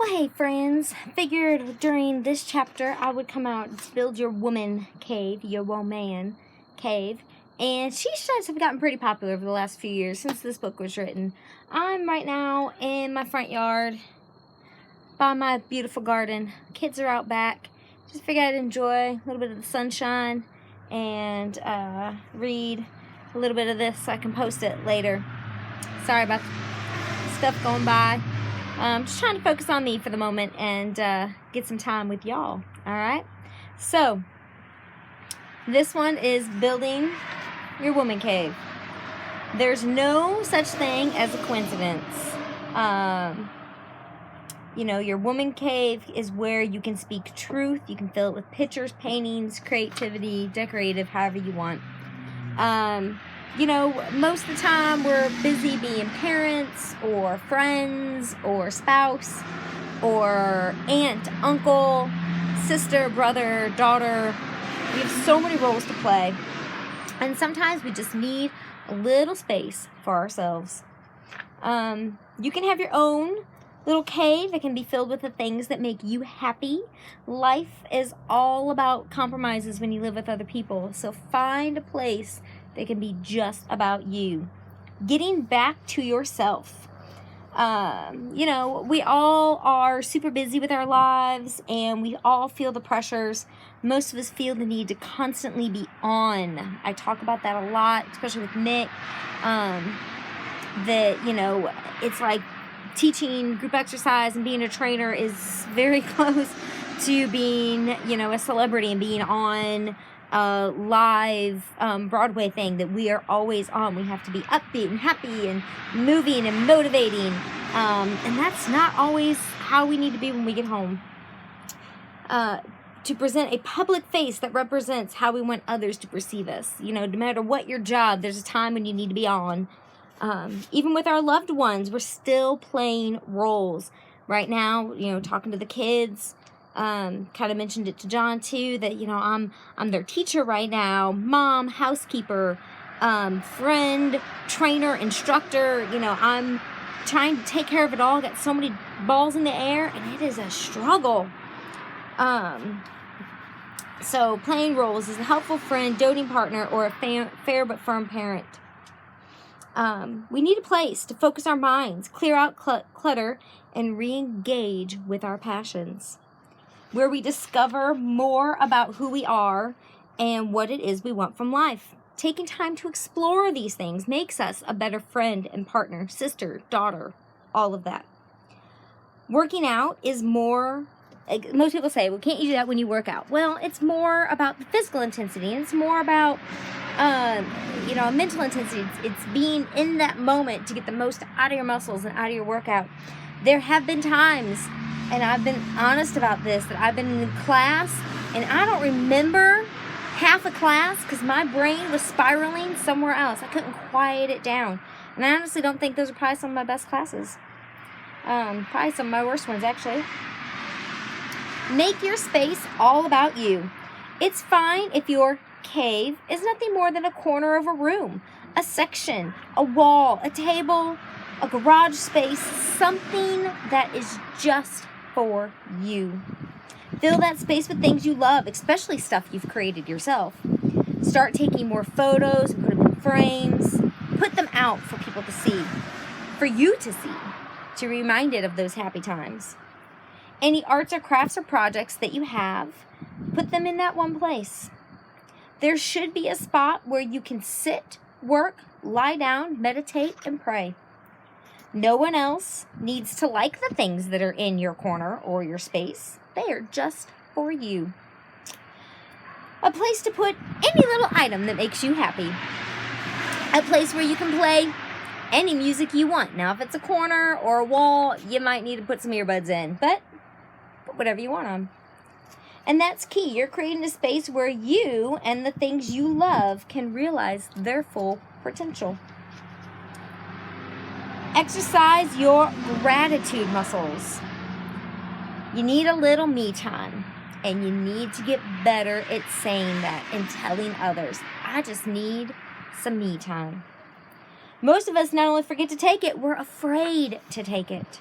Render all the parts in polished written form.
Well, hey friends, figured during this chapter I would come out and build your woman cave, your woman cave, and she sheds have gotten pretty popular over the last few years since this book was written. I'm right now in my front yard by my beautiful garden. Kids are out back. Just figured I'd enjoy a little bit of the sunshine and read a little bit of this so I can post it later. Sorry about the stuff going by. Just trying to focus on me for the moment and get some time with y'all. Alright? So, this one is building your woman cave. There's no such thing as a coincidence. Your woman cave is where you can speak truth. You can fill it with pictures, paintings, creativity, decorative, however you want. Most of the time we're busy being parents or friends or spouse or aunt, uncle, sister, brother, daughter. We have so many roles to play. And sometimes we just need a little space for ourselves. You can have your own little cave that can be filled with the things that make you happy. Life is all about compromises when you live with other people. So find a place that can be just about you. Getting back to yourself. We all are super busy with our lives and we all feel the pressures. Most of us feel the need to constantly be on. I talk about that a lot, especially with Nick. It's like teaching group exercise and being a trainer is very close to being, a celebrity and being on a live Broadway thing that we are always on. We have to be upbeat and happy and moving and motivating. And that's not always how we need to be when we get home. To present a public face that represents how we want others to perceive us. No matter what your job, there's a time when you need to be on. Even with our loved ones, we're still playing roles. Right now, talking to the kids, kind of mentioned it to John too, that, I'm their teacher right now, mom, housekeeper, friend, trainer, instructor. I'm trying to take care of it all, got so many balls in the air, and it is a struggle. So playing roles as a helpful friend, doting partner, or a fair but firm parent. We need a place to focus our minds, clear out clutter, and re-engage with our passions, where we discover more about who we are and what it is we want from life. Taking time to explore these things makes us a better friend and partner, sister, daughter, all of that. Working out is more, most people say, well, can't you do that when you work out? Well, it's more about the physical intensity, and it's more about mental intensity. It's being in that moment to get the most out of your muscles and out of your workout. There have been times, and I've been honest about this, that I've been in class and I don't remember half a class because my brain was spiraling somewhere else. I couldn't quiet it down. And I honestly don't think those are probably some of my best classes. Probably some of my worst ones, actually. Make your space all about you. It's fine if your cave is nothing more than a corner of a room, a section, a wall, a table, a garage space, something that is just for you. Fill that space with things you love, especially stuff you've created yourself. Start taking more photos and put them in frames. Put them out for people to see, for you to see, to be reminded of those happy times. Any arts or crafts or projects that you have, put them in that one place. There should be a spot where you can sit, work, lie down, meditate, and pray. No one else needs to like the things that are in your corner or your space. They are just for you. A place to put any little item that makes you happy. A place where you can play any music you want. Now, if it's a corner or a wall, you might need to put some earbuds in, but put whatever you want on. And that's key. You're creating a space where you and the things you love can realize their full potential. Exercise your gratitude muscles. You need a little me time, and you need to get better at saying that and telling others, I just need some me time. Most of us not only forget to take it, we're afraid to take it.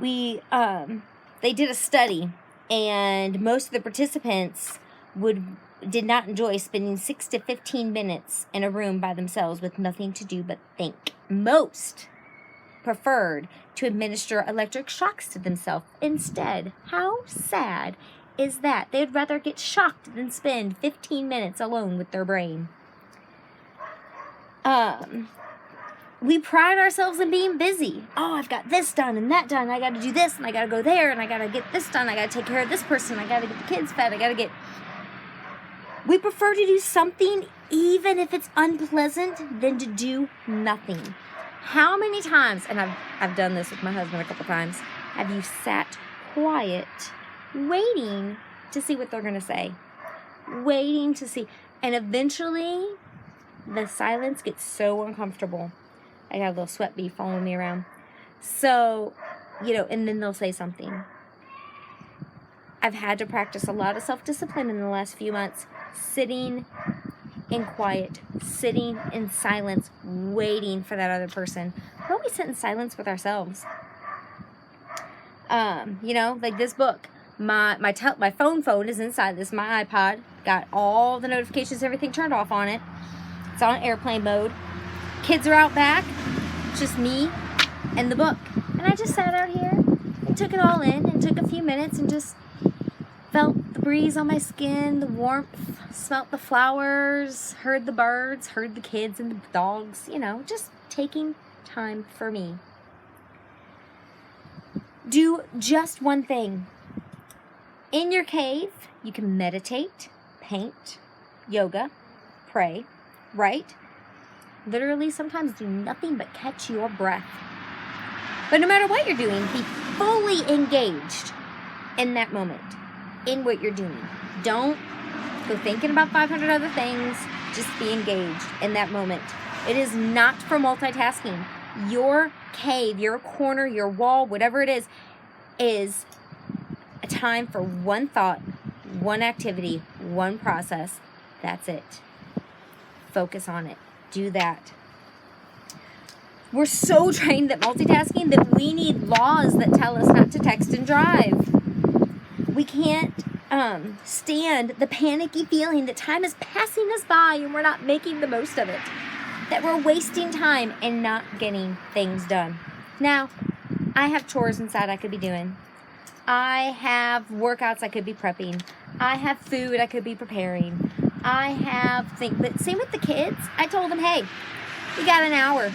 they did a study, and most of the participants did not enjoy spending 6 to 15 minutes in a room by themselves with nothing to do but think. Most preferred to administer electric shocks to themselves instead. How sad is that? They'd rather get shocked than spend 15 minutes alone with their brain. We pride ourselves in being busy. Oh, I've got this done and that done. I got to do this and I got to go there and I got to get this done. I got to take care of this person. I got to get the kids fed. We prefer to do something even if it's unpleasant than to do nothing. How many times, and I've done this with my husband a couple times, have you sat quiet waiting to see what they're going to say? Waiting to see. And eventually, the silence gets so uncomfortable. I got a little sweat bee following me around. So, and then they'll say something. I've had to practice a lot of self-discipline in the last few months. Sitting in quiet, sitting in silence, waiting for that other person. Why don't we sit in silence with ourselves? Like this book. My phone is inside this. My iPod got all the notifications, everything turned off on it. It's on airplane mode. Kids are out back. It's just me and the book. And I just sat out here and took it all in and took a few minutes and just felt the breeze on my skin, the warmth, smelt the flowers, heard the birds, heard the kids and the dogs, just taking time for me. Do just one thing. In your cave, you can meditate, paint, yoga, pray, write. Literally, sometimes do nothing but catch your breath. But no matter what you're doing, be fully engaged in that moment, in what you're doing. Don't go thinking about 500 other things. Just be engaged in that moment. It is not for multitasking. Your cave, your corner, your wall, whatever it is a time for one thought, one activity, one process. That's it. Focus on it. Do that. We're so trained at multitasking that we need laws that tell us not to text and drive. We can't stand the panicky feeling that time is passing us by and we're not making the most of it. That we're wasting time and not getting things done. Now, I have chores inside I could be doing. I have workouts I could be prepping. I have food I could be preparing. I have things, but same with the kids. I told them, hey, you got an hour.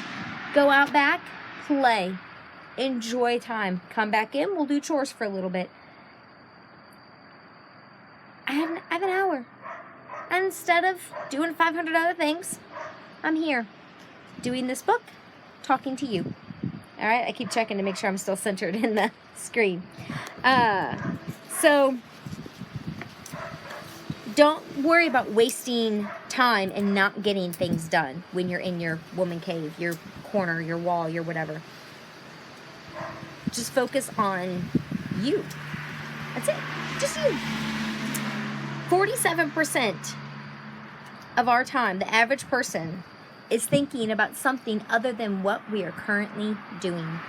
Go out back, play, enjoy time. Come back in, we'll do chores for a little bit. I have an hour. And instead of doing 500 other things, I'm here doing this book, talking to you. All right, I keep checking to make sure I'm still centered in the screen. So don't worry about wasting time and not getting things done when you're in your woman cave, your corner, your wall, your whatever. Just focus on you. That's it. Just you. 47% of our time, the average person, is thinking about something other than what we are currently doing.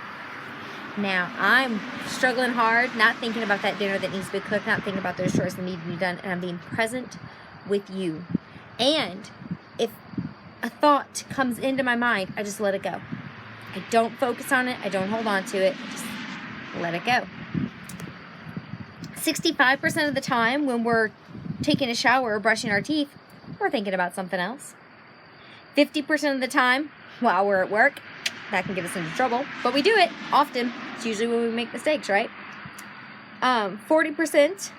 Now, I'm struggling hard, not thinking about that dinner that needs to be cooked, not thinking about those chores that need to be done, and I'm being present with you. And if a thought comes into my mind, I just let it go. I don't focus on it. I don't hold on to it. Just let it go. 65% of the time when we're taking a shower or brushing our teeth, we're thinking about something else. 50% of the time while we're at work, that can get us into trouble, but we do it often. It's usually when we make mistakes, right? 40%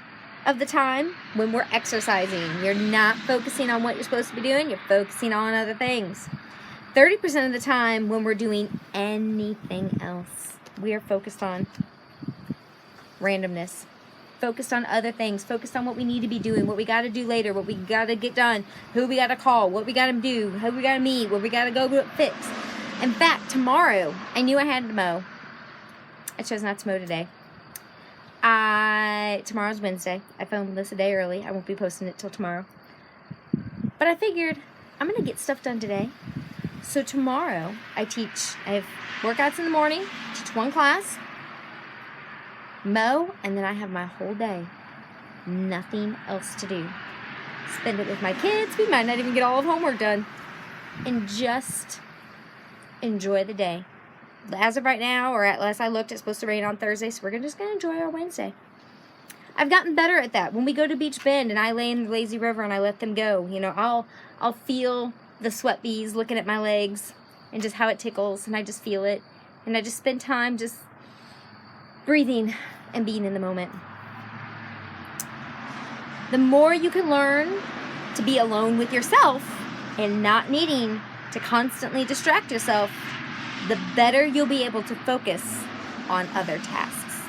of the time when we're exercising, you're not focusing on what you're supposed to be doing, you're focusing on other things. 30% of the time when we're doing anything else, we are focused on randomness, focused on other things, focused on what we need to be doing, what we got to do later, what we got to get done, who we got to call, what we got to do, who we got to meet, what we got to go fix. In fact, tomorrow, I knew I had to mow. I chose not to mow today. Tomorrow's Wednesday. I filmed this a day early. I won't be posting it till tomorrow. But I figured I'm going to get stuff done today. So tomorrow, I have workouts in the morning, teach one class. mow, and then I have my whole day. Nothing else to do. Spend it with my kids. We might not even get all of homework done. And just enjoy the day. As of right now, or at last I looked, it's supposed to rain on Thursday, so we're just going to enjoy our Wednesday. I've gotten better at that. When we go to Beach Bend and I lay in the lazy river and I let them go, you know, I'll feel the sweat bees looking at my legs and just how it tickles, and I just feel it. And I just spend time just breathing and being in the moment. The more you can learn to be alone with yourself and not needing to constantly distract yourself, the better you'll be able to focus on other tasks.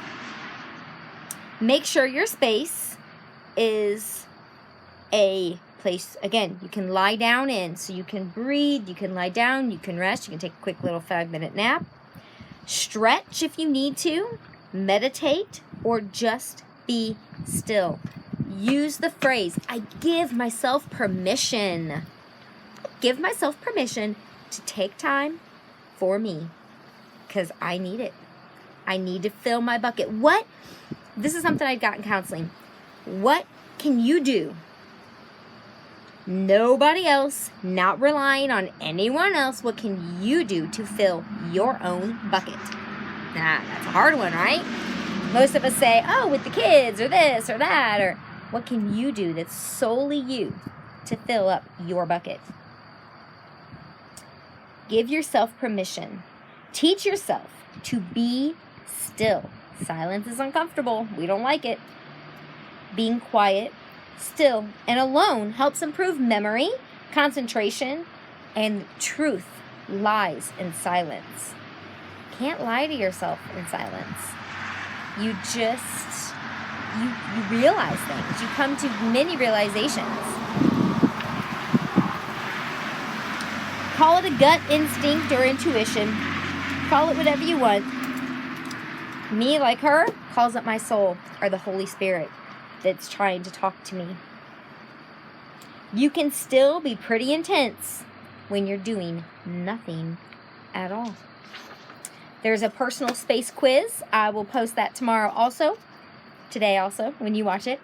Make sure your space is a place, again, you can lie down in, so you can breathe, you can lie down, you can rest, you can take a quick little 5-minute nap, stretch if you need to, meditate, or just be still. Use the phrase, I give myself permission. Give myself permission to take time for me, because I need it. I need to fill my bucket. This is something I got in counseling. What can you do? Nobody else, not relying on anyone else. What can you do to fill your own bucket? That's a hard one, right? Most of us say, oh, with the kids or this or that, or what can you do that's solely you to fill up your bucket? Give yourself permission. Teach yourself to be still. Silence is uncomfortable. We don't like it. Being quiet, still, and alone helps improve memory, concentration, and truth lies in silence. Can't lie to yourself in silence. You just, you realize things. You come to many realizations. Call it a gut instinct or intuition. Call it whatever you want. Me, like her, calls up my soul, or the Holy Spirit that's trying to talk to me. You can still be pretty intense when you're doing nothing at all. There's a personal space quiz. I will post that tomorrow also. Today also, when you watch it.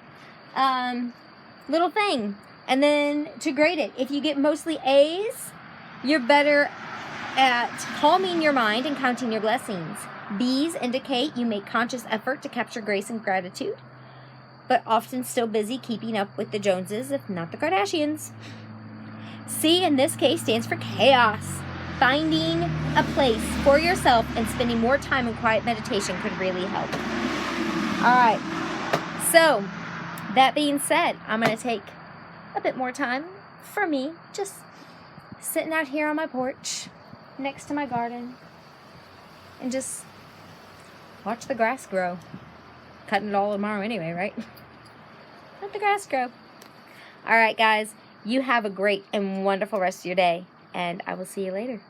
Little thing. And then to grade it. If you get mostly A's, you're better at calming your mind and counting your blessings. B's indicate you make conscious effort to capture grace and gratitude, but often still busy keeping up with the Joneses, if not the Kardashians. C in this case stands for chaos. Finding a place for yourself and spending more time in quiet meditation could really help. All right. So, that being said, I'm going to take a bit more time for me, just sitting out here on my porch next to my garden and just watch the grass grow. Cutting it all tomorrow anyway, right? Let the grass grow. All right, guys. You have a great and wonderful rest of your day, and I will see you later.